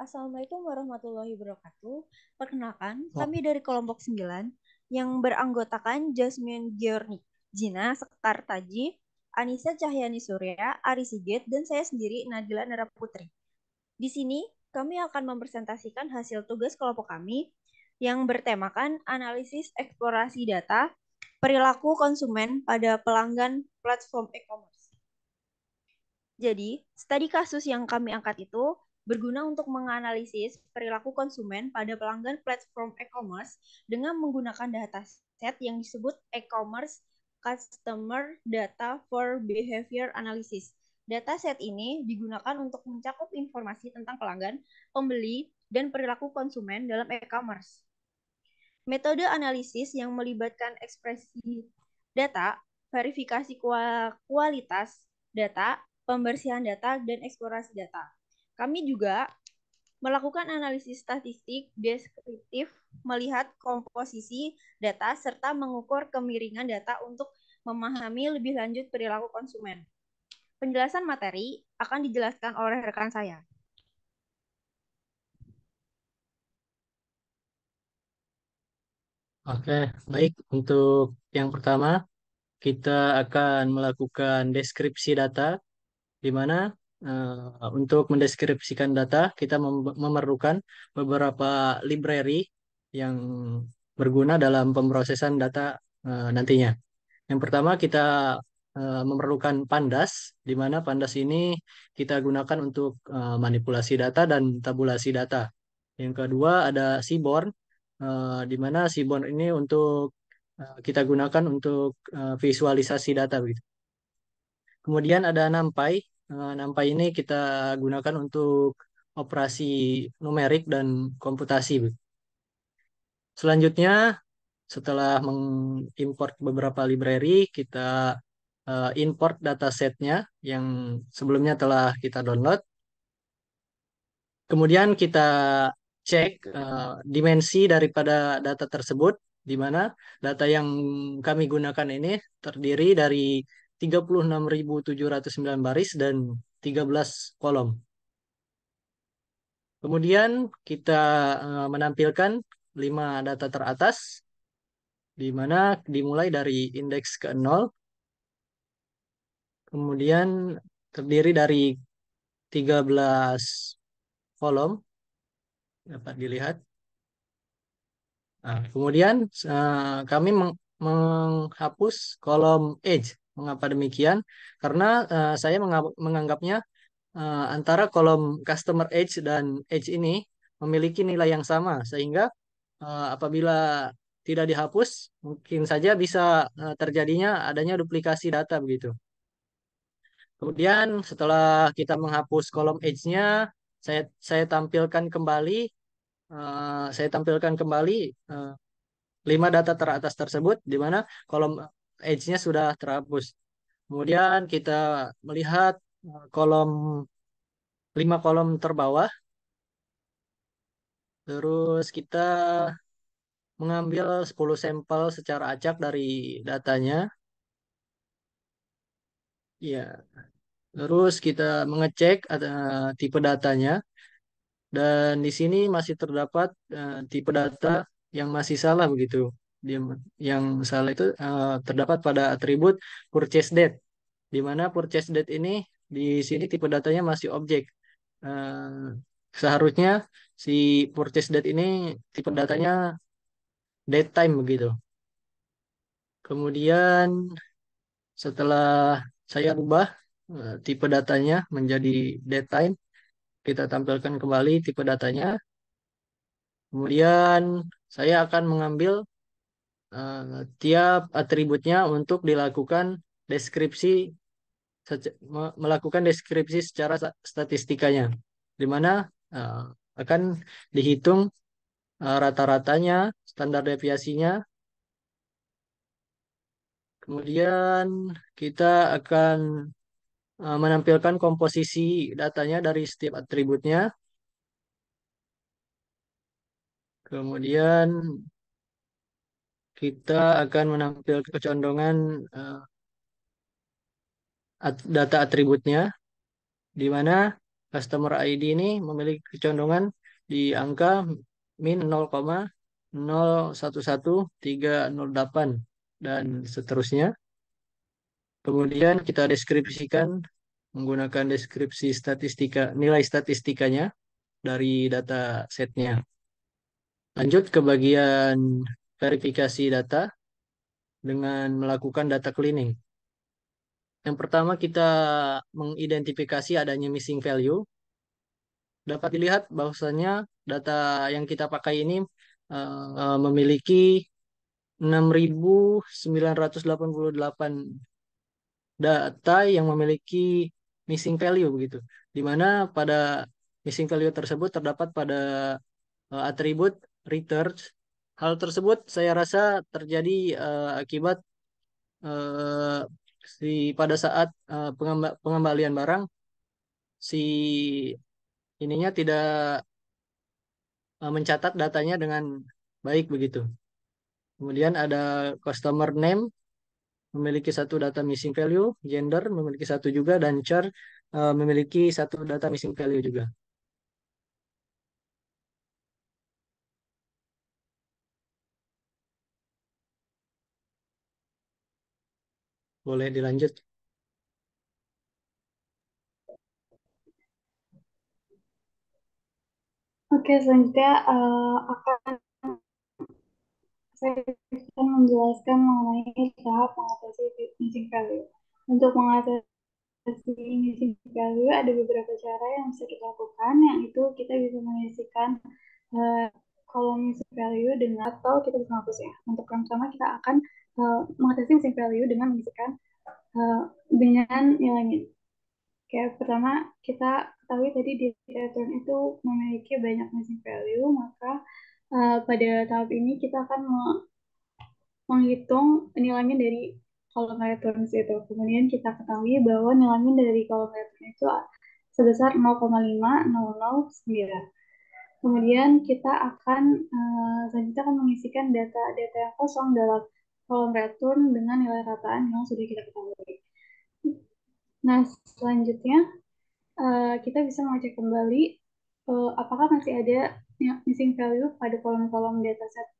Assalamualaikum warahmatullahi wabarakatuh. Perkenalkan, Oh, kami dari kelompok 9 yang beranggotakan Jasmine Georni, Gina Sekar Taji, Anissa Cahyani Surya, Ari Sigit, dan saya sendiri Nadila Nara Putri. Di sini kami akan mempresentasikan hasil tugas kelompok kami yang bertemakan analisis eksplorasi data perilaku konsumen pada pelanggan platform e-commerce. Jadi, studi kasus yang kami angkat itu berguna untuk menganalisis perilaku konsumen pada pelanggan platform e-commerce dengan menggunakan dataset yang disebut e-commerce Customer Data for Behavior Analysis. Dataset ini digunakan untuk mencakup informasi tentang pelanggan, pembeli, dan perilaku konsumen dalam e-commerce. Metode analisis yang melibatkan ekspresi data, verifikasi kualitas data, pembersihan data, dan eksplorasi data. Kami juga melakukan analisis statistik deskriptif, melihat komposisi data, serta mengukur kemiringan data untuk memahami lebih lanjut perilaku konsumen. Penjelasan materi akan dijelaskan oleh rekan saya. oke, baik. Untuk yang pertama, kita akan melakukan deskripsi data, di mana untuk mendeskripsikan data, kita memerlukan beberapa library yang berguna dalam pemrosesan data nantinya. Yang pertama, kita memerlukan Pandas, di mana Pandas ini kita gunakan untuk manipulasi data dan tabulasi data. Yang kedua ada Seaborn, di mana Seaborn ini untuk kita gunakan untuk visualisasi data begitu. Kemudian ada NumPy. NumPy ini kita gunakan untuk operasi numerik dan komputasi. Selanjutnya, setelah mengimport beberapa library, kita import datasetnya yang sebelumnya telah kita download. Kemudian kita cek dimensi daripada data tersebut, di mana data yang kami gunakan ini terdiri dari 36.709 baris dan 13 kolom. Kemudian kita menampilkan 5 data teratas, di mana dimulai dari indeks ke 0, kemudian terdiri dari 13 kolom, dapat dilihat. Nah, kemudian kami menghapus kolom edge. Mengapa demikian? Karena saya menganggapnya antara kolom customer edge dan edge ini memiliki nilai yang sama, sehingga apabila tidak dihapus, mungkin saja bisa terjadinya adanya duplikasi data begitu. Kemudian setelah kita menghapus kolom edge-nya, saya tampilkan kembali, saya tampilkan kembali eh, 5 data teratas tersebut, di mana kolom edge-nya sudah terhapus. Kemudian kita melihat kolom 5 kolom terbawah, terus kita mengambil 10 sampel secara acak dari datanya. Ya, terus kita mengecek ada tipe datanya, dan di sini masih terdapat tipe data yang masih salah begitu. Dia, yang salah itu terdapat pada atribut purchase date, di mana purchase date ini di sini tipe datanya masih objek. Eh, Seharusnya si purchase date ini tipe datanya date time begitu. Kemudian setelah saya ubah tipe datanya menjadi date time, kita tampilkan kembali tipe datanya. Kemudian saya akan mengambil tiap atributnya untuk dilakukan deskripsi, melakukan deskripsi secara statistikanya, di mana eh, akan dihitung rata-ratanya, standar deviasinya. Kemudian kita akan menampilkan komposisi datanya dari setiap atributnya. Kemudian kita akan menampilkan kecondongan data atributnya, di mana customer ID ini memiliki kecondongan di angka min 0,011308 dan seterusnya. Kemudian kita deskripsikan menggunakan deskripsi statistika, nilai statistikanya dari data setnya. Lanjut ke bagian verifikasi data dengan melakukan data cleaning. Yang pertama kita mengidentifikasi adanya missing value. Dapat dilihat bahwasanya data yang kita pakai ini memiliki 6.988 data yang memiliki missing value begitu. Di mana pada missing value tersebut terdapat pada atribut research. Hal tersebut saya rasa terjadi akibat eh, si pada saat pengembalian barang si ininya tidak mencatat datanya dengan baik begitu. Kemudian ada customer name memiliki satu data missing value, gender memiliki satu juga, dan char memiliki satu data missing value juga. Boleh dilanjut. Oke, selanjutnya akan saya akan menjelaskan mengenai tahap mengatasi missing value. Untuk mengatasi missing value ada beberapa cara yang bisa kita lakukan, yang itu kita bisa mengisikan kolom missing value dengan atau kita bisa menghapusnya. Untuk yang pertama kita akan mengatasi missing value dengan mengisikan dengan nilai min. Oke, pertama kita ketahui tadi di return itu memiliki banyak missing value, maka pada tahap ini kita akan menghitung nilai min dari kolom returns itu. Kemudian kita ketahui bahwa nilai min dari kolom return itu sebesar 0,5009. Kemudian kita akan selanjutnya akan mengisikan data-data yang kosong dalam kolom return dengan nilai rataan yang sudah kita ketahui. Nah, selanjutnya kita bisa mengecek kembali apakah masih ada missing value pada kolom-kolom dataset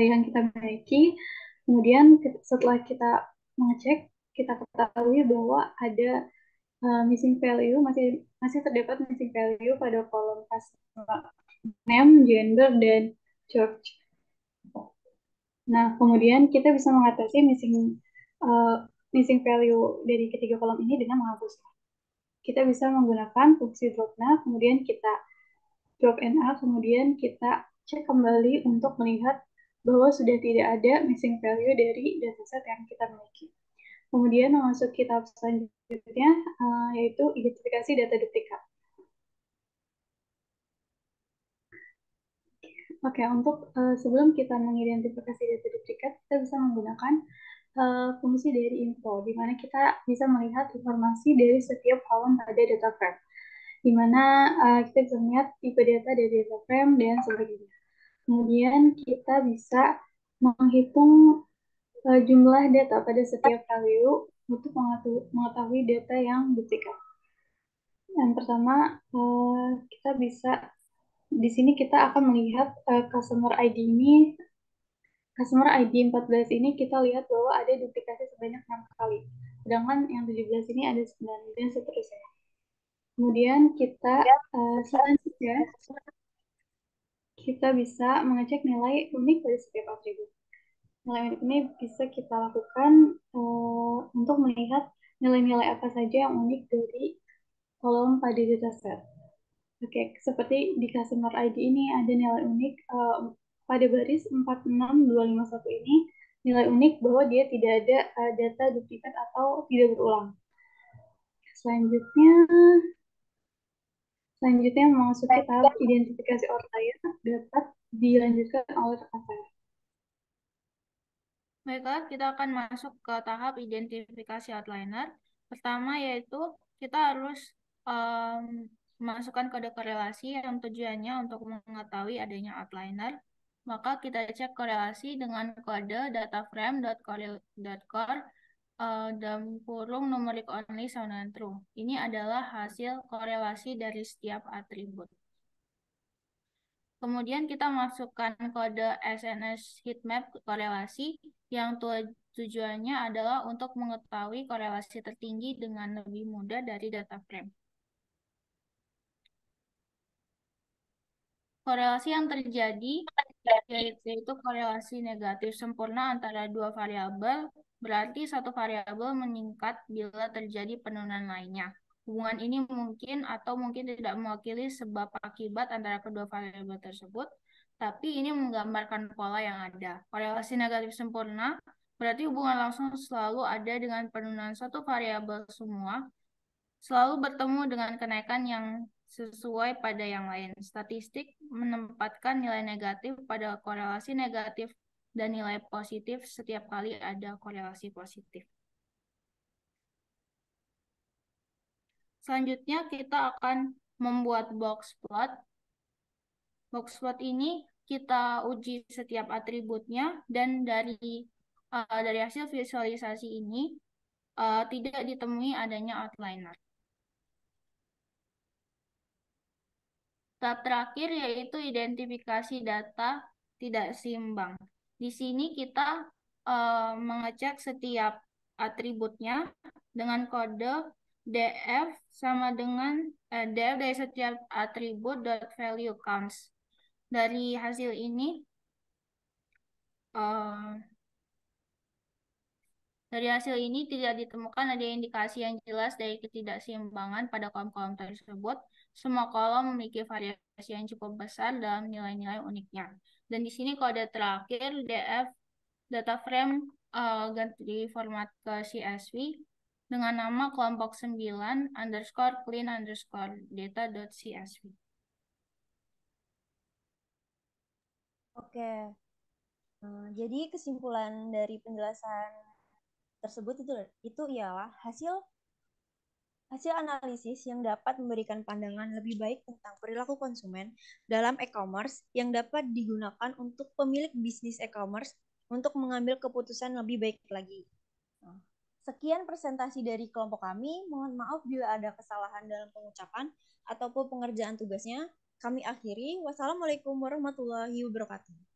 yang kita miliki. Kemudian setelah kita mengecek, kita ketahui bahwa ada missing value, masih terdapat missing value pada kolom customer name, gender, dan church. Nah, kemudian kita bisa mengatasi missing value dari ketiga kolom ini dengan menghapusnya. Kita bisa menggunakan fungsi drop-nya, kemudian kita drop NA, kemudian kita cek kembali untuk melihat bahwa sudah tidak ada missing value dari dataset yang kita miliki. Kemudian memasuki tahap selanjutnya, yaitu identifikasi data duplikat. Oke, untuk sebelum kita mengidentifikasi data duplikat, kita bisa menggunakan fungsi dari info, di mana kita bisa melihat informasi dari setiap kolom pada data frame, di mana kita bisa melihat tipe data dari data frame dan sebagainya. Kemudian kita bisa menghitung jumlah data pada setiap value untuk mengetahui data yang duplikat. Yang pertama, kita bisa di sini kita akan melihat customer ID ini, customer ID 14 ini kita lihat bahwa ada duplikasi sebanyak 6 kali. Sedangkan yang 17 ini ada 9 dan seterusnya. Kemudian kita selanjutnya kita bisa mengecek nilai unik dari setiap atribut. Nilai unik ini bisa kita lakukan untuk melihat nilai-nilai apa saja yang unik dari kolom pada dataset. Oke, seperti di customer ID ini ada nilai unik pada baris 46251 ini, nilai unik bahwa dia tidak ada data duplikat atau tidak berulang. Selanjutnya memasuki tahap identifikasi outlier dapat dilanjutkan oleh rekan saya. Baiklah, kita akan masuk ke tahap identifikasi outliner. Pertama yaitu kita harus memasukkan kode korelasi yang tujuannya untuk mengetahui adanya outliner. Maka kita cek korelasi dengan kode dataframe.core dalam kurung numeric only sound and true. Ini adalah hasil korelasi dari setiap atribut. Kemudian kita masukkan kode SNS heatmap korelasi yang tujuannya adalah untuk mengetahui korelasi tertinggi dengan lebih mudah dari data frame. Korelasi yang terjadi yaitu korelasi negatif sempurna antara dua variabel, berarti satu variabel meningkat bila terjadi penurunan lainnya. Hubungan ini mungkin atau mungkin tidak mewakili sebab akibat antara kedua variabel tersebut, tapi ini menggambarkan pola yang ada. Korelasi negatif sempurna berarti hubungan langsung selalu ada dengan penurunan suatu variabel semua, selalu bertemu dengan kenaikan yang sesuai pada yang lain. Statistik menempatkan nilai negatif pada korelasi negatif dan nilai positif setiap kali ada korelasi positif. Selanjutnya kita akan membuat box plot. Box plot ini kita uji setiap atributnya dan dari hasil visualisasi ini tidak ditemui adanya outliner. Tahap terakhir yaitu identifikasi data tidak seimbang. Di sini kita mengecek setiap atributnya dengan kode df sama dengan df dari setiap atribut dot value counts. Dari hasil ini tidak ditemukan ada indikasi yang jelas dari ketidakseimbangan pada kolom-kolom tersebut. Semua kolom memiliki variasi yang cukup besar dalam nilai-nilai uniknya. Dan di sini kode terakhir df data frame ganti format ke CSV dengan nama kelompok 9 underscore clean underscore data.csv. Oke. Jadi kesimpulan dari penjelasan tersebut itu ialah hasil analisis yang dapat memberikan pandangan lebih baik tentang perilaku konsumen dalam e-commerce yang dapat digunakan untuk pemilik bisnis e-commerce untuk mengambil keputusan lebih baik lagi. Sekian presentasi dari kelompok kami. Mohon maaf bila ada kesalahan dalam pengucapan ataupun pengerjaan tugasnya. Kami akhiri. Wassalamualaikum warahmatullahi wabarakatuh.